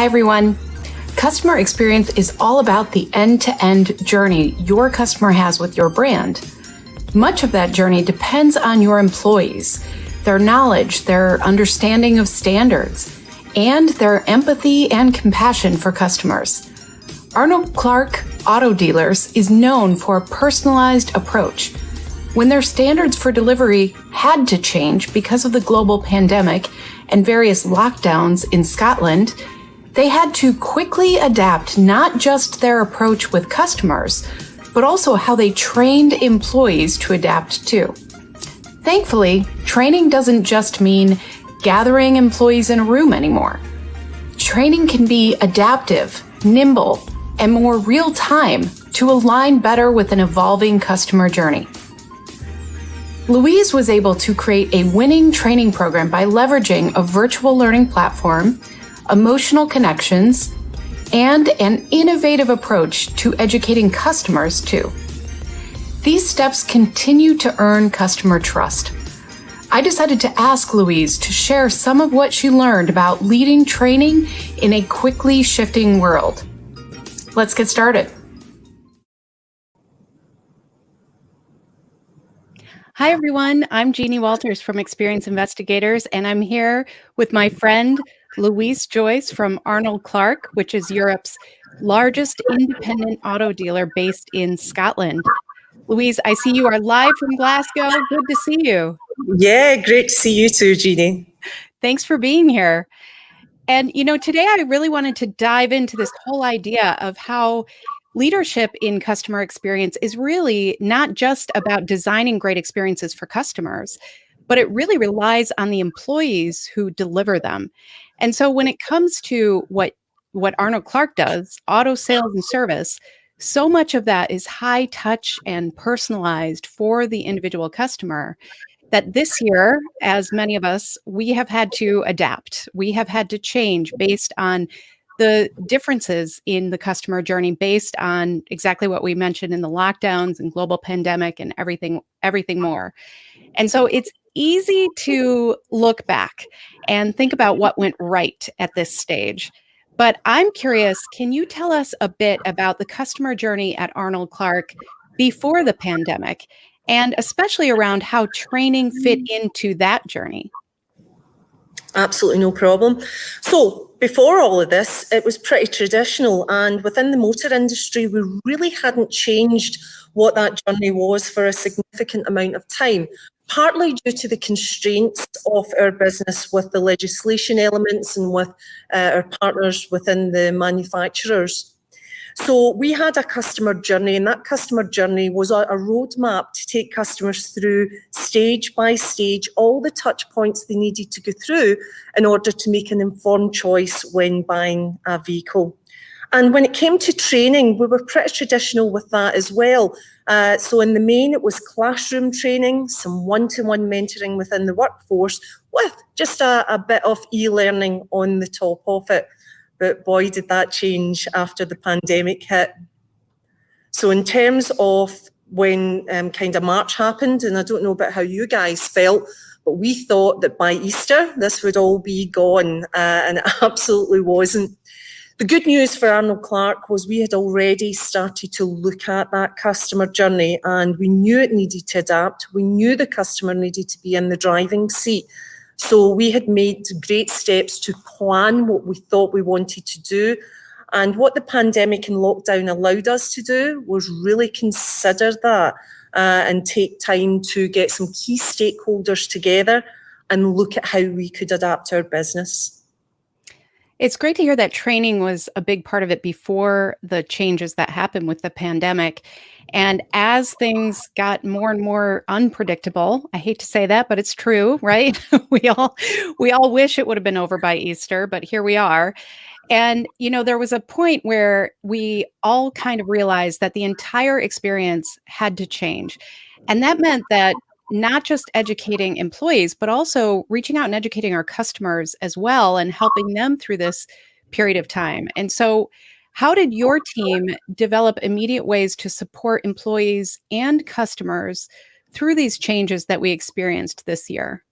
everyone. Customer experience is all about the end-to-end journey your customer has with your brand. Much of that journey depends on your employees, their knowledge, their understanding of standards, and their empathy and compassion for customers. Arnold Clark Auto Dealers is known for a personalized approach. When their standards for delivery had to change because of the global pandemic and various lockdowns in Scotland, they had to quickly adapt not just their approach with customers, but also how they trained employees to adapt too. Thankfully, training doesn't just mean gathering employees in a room anymore. Training can be adaptive, nimble, and more real-time to align better with an evolving customer journey. Louise was able to create a winning training program by leveraging a virtual learning platform, emotional connections, and an innovative approach to educating customers too. These steps continue to earn customer trust. I decided to ask Louise to share some of what she learned about leading training in a quickly shifting world. Let's get started. Hi, everyone. I'm Jeannie Walters from Experience Investigators, and I'm here with my friend Louise Joyce from Arnold Clark, which is Europe's largest independent auto dealer based in Scotland. Louise, I see you are live from Glasgow. Good to see you. Yeah, great to see you too, Jeannie. Thanks for being here. And, today I really wanted to dive into this whole idea of how leadership in customer experience is really not just about designing great experiences for customers, but it really relies on the employees who deliver them. And so when it comes to what Arnold Clark does, auto sales and service, so much of that is high touch and personalized for the individual customer that this year, as many of us, we have had to adapt. We have had to change based on the differences in the customer journey, based on exactly what we mentioned in the lockdowns and global pandemic and everything more. And so it's easy to look back and think about what went right at this stage. But I'm curious, can you tell us a bit about the customer journey at Arnold Clark before the pandemic, and especially around how training fit into that journey? Absolutely no problem. So before all of this, it was pretty traditional, and within the motor industry, we really hadn't changed what that journey was for a significant amount of time, partly due to the constraints of our business with the legislation elements and with our partners within the manufacturers. So we had a customer journey, and that customer journey was a roadmap to take customers through stage by stage, all the touch points they needed to go through in order to make an informed choice when buying a vehicle. And when it came to training, we were pretty traditional with that as well. So in the main, it was classroom training, some one-to-one mentoring within the workforce, with just a bit of e-learning on the top of it. But boy, did that change after the pandemic hit. So in terms of when kind of March happened, and I don't know about how you guys felt, but we thought that by Easter, this would all be gone, and it absolutely wasn't. The good news for Arnold Clark was we had already started to look at that customer journey, and we knew it needed to adapt. We knew the customer needed to be in the driving seat. So we had made great steps to plan what we thought we wanted to do. And what the pandemic and lockdown allowed us to do was really consider that and take time to get some key stakeholders together and look at how we could adapt our business. It's great to hear that training was a big part of it before the changes that happened with the pandemic. And as things got more and more unpredictable, I hate to say that, but it's true, right? We all wish it would have been over by Easter, but here we are. And, there was a point where we all kind of realized that the entire experience had to change. And that meant that not just educating employees, but also reaching out and educating our customers as well and helping them through this period of time. And so how did your team develop immediate ways to support employees and customers through these changes that we experienced this year?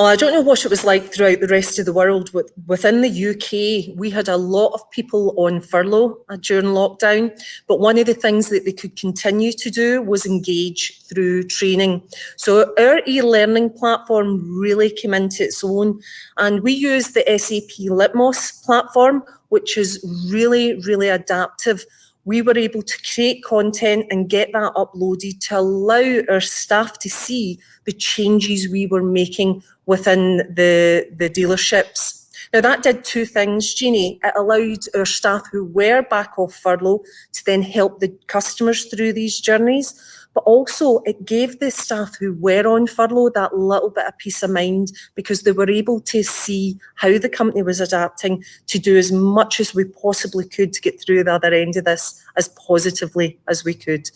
Oh, I don't know what it was like throughout the rest of the world. Within the UK, we had a lot of people on furlough during lockdown, but one of the things that they could continue to do was engage through training. So our e-learning platform really came into its own, and we use the SAP Litmos platform, which is really, really adaptive. We were able to create content and get that uploaded to allow our staff to see the changes we were making within the dealerships. Now that did two things, Jeannie. It allowed our staff who were back off furlough to then help the customers through these journeys, but also it gave the staff who were on furlough that little bit of peace of mind because they were able to see how the company was adapting to do as much as we possibly could to get through the other end of this as positively as we could.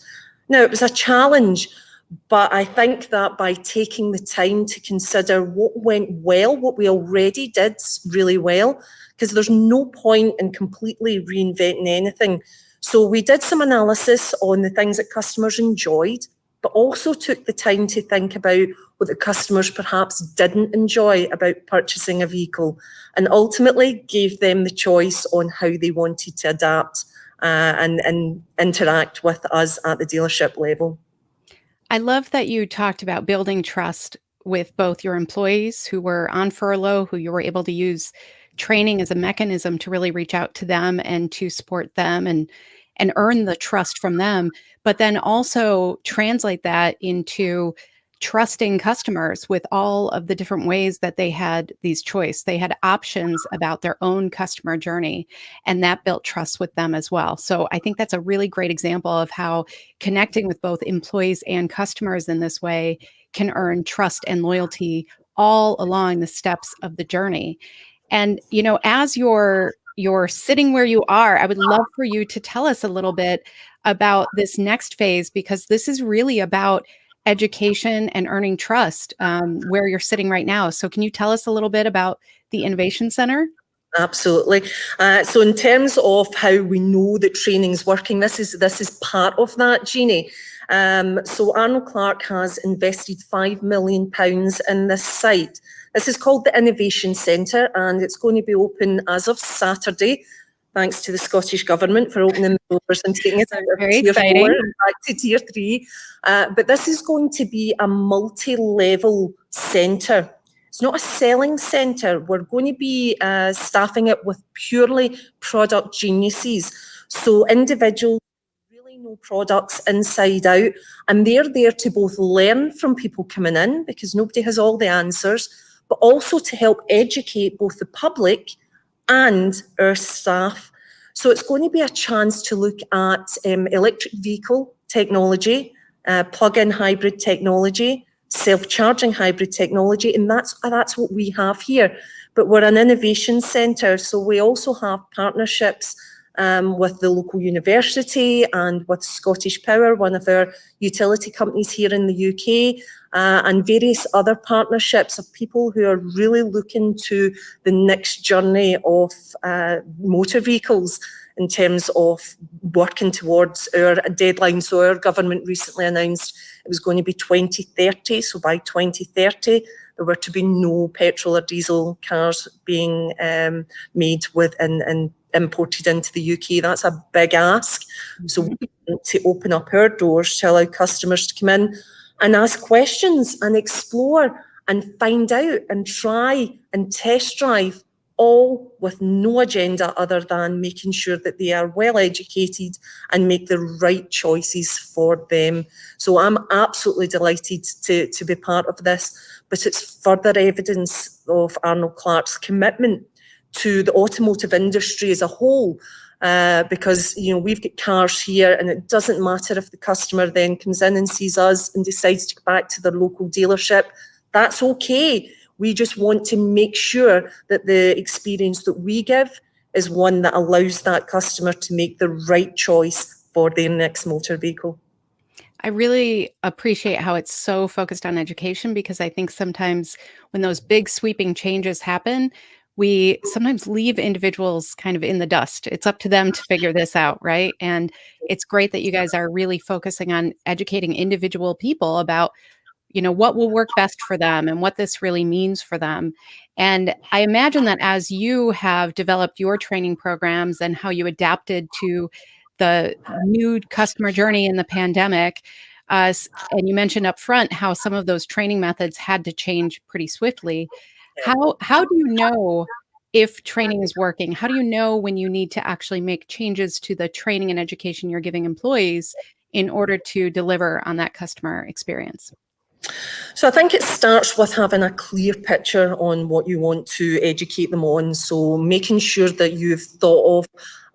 Now, it was a challenge, but I think that by taking the time to consider what went well, what we already did really well, because there's no point in completely reinventing anything. So we did some analysis on the things that customers enjoyed, but also took the time to think about what the customers perhaps didn't enjoy about purchasing a vehicle, and ultimately gave them the choice on how they wanted to adapt and interact with us at the dealership level. I love that you talked about building trust with both your employees who were on furlough, who you were able to use training as a mechanism to really reach out to them and to support them and earn the trust from them, but then also translate that into trusting customers with all of the different ways that they had these choice. They had options about their own customer journey, and that built trust with them as well. So I think that's a really great example of how connecting with both employees and customers in this way can earn trust and loyalty all along the steps of the journey. And, as you're sitting where you are, I would love for you to tell us a little bit about this next phase, because this is really about education and earning trust, where you're sitting right now. So can you tell us a little bit about the Innovation Center? Absolutely. So in terms of how we know that training's working, this is part of that, Jeannie. So Arnold Clark has invested £5 million in this site. This is called the Innovation Centre, and it's going to be open as of Saturday, thanks to the Scottish Government for opening the doors and taking it out of Tier 4 and back to Tier 3. But this is going to be a multi-level centre. It's not a selling centre. We're going to be staffing it with purely product geniuses. So individuals really know products inside out, and they're there to both learn from people coming in, because nobody has all the answers, but also to help educate both the public and our staff. So it's going to be a chance to look at electric vehicle technology, plug-in hybrid technology, self-charging hybrid technology, and that's what we have here. But we're an innovation centre, so we also have partnerships with the local university and with Scottish Power, one of our utility companies here in the UK, and various other partnerships of people who are really looking to the next journey of motor vehicles in terms of working towards our deadline. So our government recently announced it was going to be 2030. So by 2030, there were to be no petrol or diesel cars being made with and imported into the UK. That's a big ask. Mm-hmm. So we want to open up our doors to allow customers to come in and ask questions and explore and find out and try and test drive, all with no agenda other than making sure that they are well educated and make the right choices for them. So I'm absolutely delighted to be part of this, but it's further evidence of Arnold Clark's commitment to the automotive industry as a whole, because we've got cars here, and it doesn't matter if the customer then comes in and sees us and decides to go back to their local dealership. That's okay. We just want to make sure that the experience that we give is one that allows that customer to make the right choice for their next motor vehicle. I really appreciate how it's so focused on education, because I think sometimes when those big sweeping changes happen, we sometimes leave individuals kind of in the dust. It's up to them to figure this out, right? And it's great that you guys are really focusing on educating individual people about what will work best for them and what this really means for them. And I imagine that as you have developed your training programs and how you adapted to the new customer journey in the pandemic, and you mentioned up front how some of those training methods had to change pretty swiftly. How do you know if training is working? How do you know when you need to actually make changes to the training and education you're giving employees in order to deliver on that customer experience? So I think it starts with having a clear picture on what you want to educate them on. So making sure that you've thought of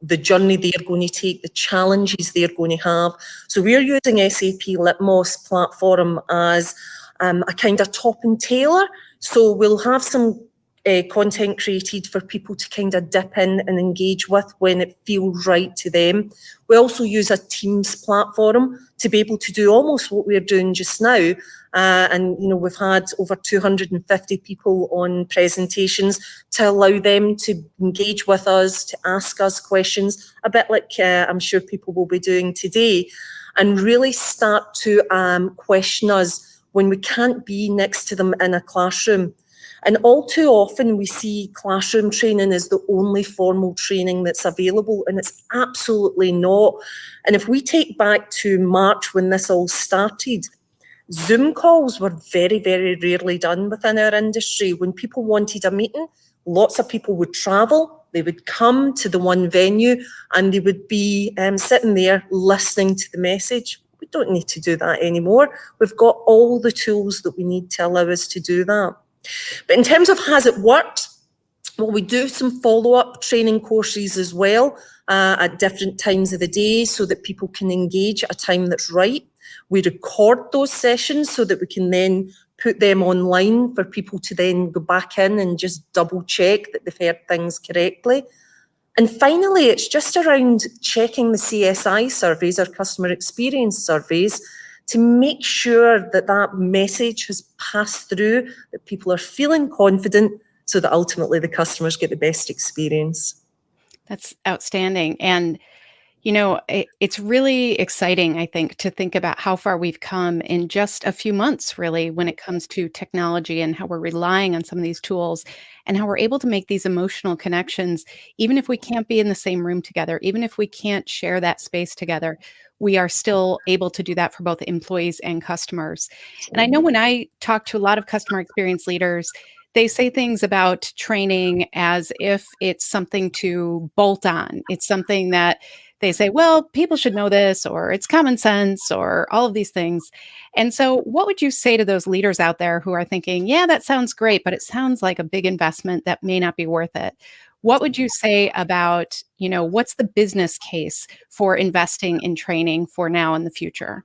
the journey they're going to take, the challenges they're going to have. So we're using SAP Litmos platform as a kind of top and tailor. So we'll have some content created for people to kind of dip in and engage with when it feels right to them. We also use a Teams platform to be able to do almost what we're doing just now. And we've had over 250 people on presentations to allow them to engage with us, to ask us questions, a bit like I'm sure people will be doing today, and really start to question us when we can't be next to them in a classroom. And all too often we see classroom training as the only formal training that's available, and it's absolutely not. And if we take back to March when this all started, Zoom calls were very, very rarely done within our industry. When people wanted a meeting, lots of people would travel, they would come to the one venue, and they would be sitting there listening to the message. We don't need to do that anymore. We've got all the tools that we need to allow us to do that. But in terms of has it worked, well, we do some follow-up training courses as well at different times of the day so that people can engage at a time that's right. We record those sessions so that we can then put them online for people to then go back in and just double check that they've heard things correctly. And finally, it's just around checking the CSI surveys, or customer experience surveys, to make sure that that message has passed through, that people are feeling confident, so that ultimately the customers get the best experience. That's outstanding. And it's really exciting, I think, to think about how far we've come in just a few months, really, when it comes to technology and how we're relying on some of these tools and how we're able to make these emotional connections, even if we can't be in the same room together, even if we can't share that space together, we are still able to do that for both employees and customers. And I know when I talk to a lot of customer experience leaders, they say things about training as if it's something to bolt on. It's something that they say, well, people should know this, or it's common sense, or all of these things. And so what would you say to those leaders out there who are thinking, yeah, that sounds great, but it sounds like a big investment that may not be worth it? What would you say about, what's the business case for investing in training for now and the future?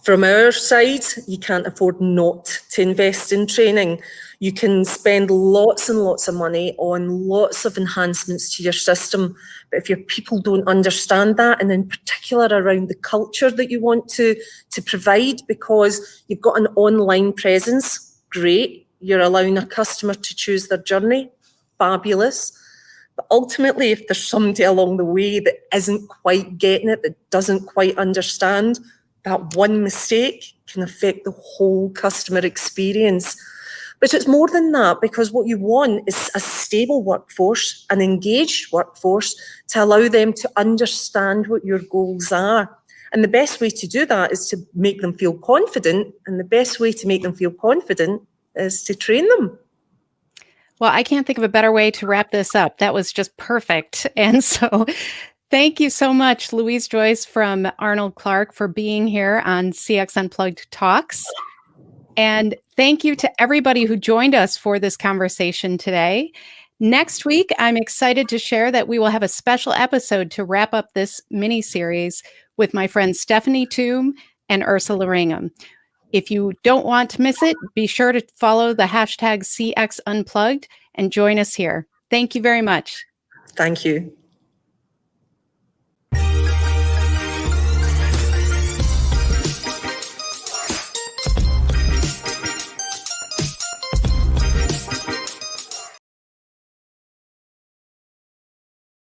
From our side, you can't afford not to invest in training. You can spend lots and lots of money on lots of enhancements to your system, but if your people don't understand that, and in particular around the culture that you want to provide, because you've got an online presence, great, you're allowing a customer to choose their journey, fabulous. But ultimately, if there's somebody along the way that isn't quite getting it, that doesn't quite understand, that one mistake can affect the whole customer experience. But it's more than that, because what you want is a stable workforce, an engaged workforce, to allow them to understand what your goals are. And the best way to do that is to make them feel confident. And the best way to make them feel confident is to train them. Well, I can't think of a better way to wrap this up. That was just perfect. And so thank you so much, Louise Joyce from Arnold Clark, for being here on CX Unplugged Talks. And thank you to everybody who joined us for this conversation today. Next week, I'm excited to share that we will have a special episode to wrap up this mini-series with my friends Stephanie Toom and Ursula Ringham. If you don't want to miss it, be sure to follow the hashtag CX Unplugged and join us here. Thank you very much. Thank you.